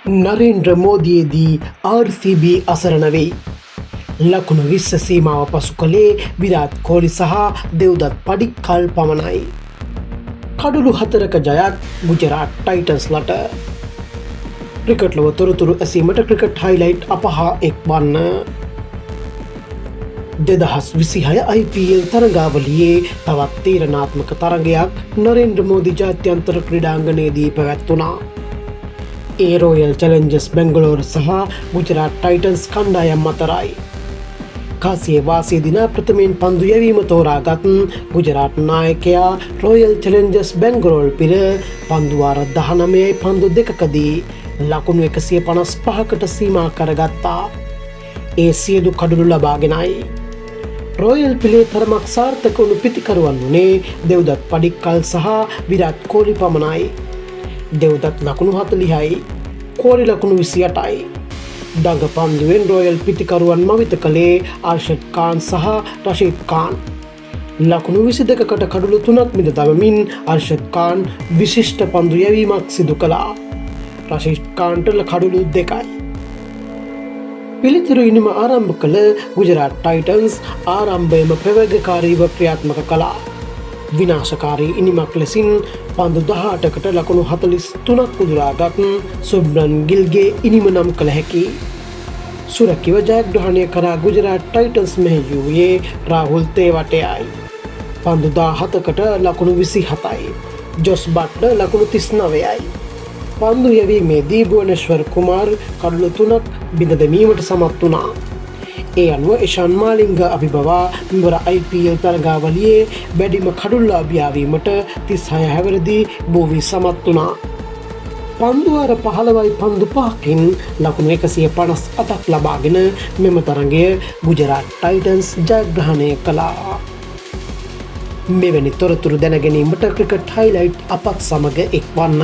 Narendra මෝදියේදී RCB අසරණ වෙයි. ලකුණු 20 සීමාව පසු කළේ විරාට් කෝලි සහ දෙව්දත් පඩික්කල් පමණයි. කඩුළු 4ක ජයක් ගුජරාට් ටයිටන්ස්ලට. ක්‍රිකට් ලොව තොරතුරු ඇසීමට ක්‍රිකට් හයිලයිට් අපහා එක්වන්න. 2026 IPL තරගාවලියේ තවත් තීරණාත්මක තරගයක් නරේන්ද්‍ර මෝදි ජාත්‍යන්තර ක්‍රීඩාංගණයේදී පැවැත්වුණා. ඒ රොයල් චැලෙන්ජර්ස් බැංගලෝර සහ ගුජරාට් ටයිටන්ස් කණ්ඩායම් අතරයි. කාසියේ වාසිය දිනා ප්‍රථමයෙන් පන්දු යැවීම තෝරාගත් ගුජරාට් නායකයා රොයල් චැලෙන්ජර්ස් බැංගලෝර පිර පන්දුවාර 19යි පන්දු දෙකකදී ලකුණු 155කට සීමා කරගත්තා. ඒ සියලු කඩුළු ලබාගෙනයි. රොයල් පිලේ තරමක් සාර්ථක වුණු පිතිකරුවන් වුණේ දෙව්දත් පඩික්කල් සහ විරාට් කෝලි පමණයි. දෙව්දත් ලකුණු 40යි, කෝලි ලකුණු 28යි. දඟ පන්දුවෙන් රොයල් පිතිකරුවන් මවිත කළේ අර්ෂද් ඛාන් සහ රෂීද් ඛාන්. ලකුණු 22කට කඩුළු 3ක් මිද තබමින් අර්ෂද් ඛාන් විශිෂ්ට පන්දු යැවීමක් සිදු කළා. රෂීද් ඛාන්ට කඩුළු 2යි. පිළිතුරු ඉනිම ආරම්භ කළ ගුජරාට් ටයිටන්ස් ආරම්භයම ප්‍රවේගකාරීව ක්‍රියාත්මක කළා. විනාශකාරී ඉනිමක් ලෙසින් පන්දු 18කට ලකුණු 43ක් උදුරාගත් සුබ්මන් ගිල්ගේ ඉනිම නම් කළ හැකි. සුරකිව ජයග්‍රහණය කරා ගුජරාට් ටයිටන්ස් මෙහෙයුවේ රාහුල් තේවටයයි. පන්දු 17කට ලකුණු 27යි. ජොස් බට්ලර් ලකුණු 39යි. පන්දු යැවීමේදී භුවනේශ්වර් කුමාර් කඩුළු 3ක් බිඳ දැමීමට සමත් වුණා. ඒ අනුව ඉෂාන් මාලිංග අභිබවා මෙවර IPL තරගාවලියේ වැඩිම කඩුල්ල අභියාවීමට 36 හැවිරිදි බෝවී සමත් වුණා. පන්දුවාර 15යි පන්දු 5කින් ලකුණු 158ක් ලබාගෙන මෙම තරගය ගුජරාට් ටයිටන්ස් ජයග්‍රහණය කළා. මෙවැනි තොරතුරු දැනගැනීමට ක්‍රිකට් හයිලයිට් අපත් සමග එක්වන්න.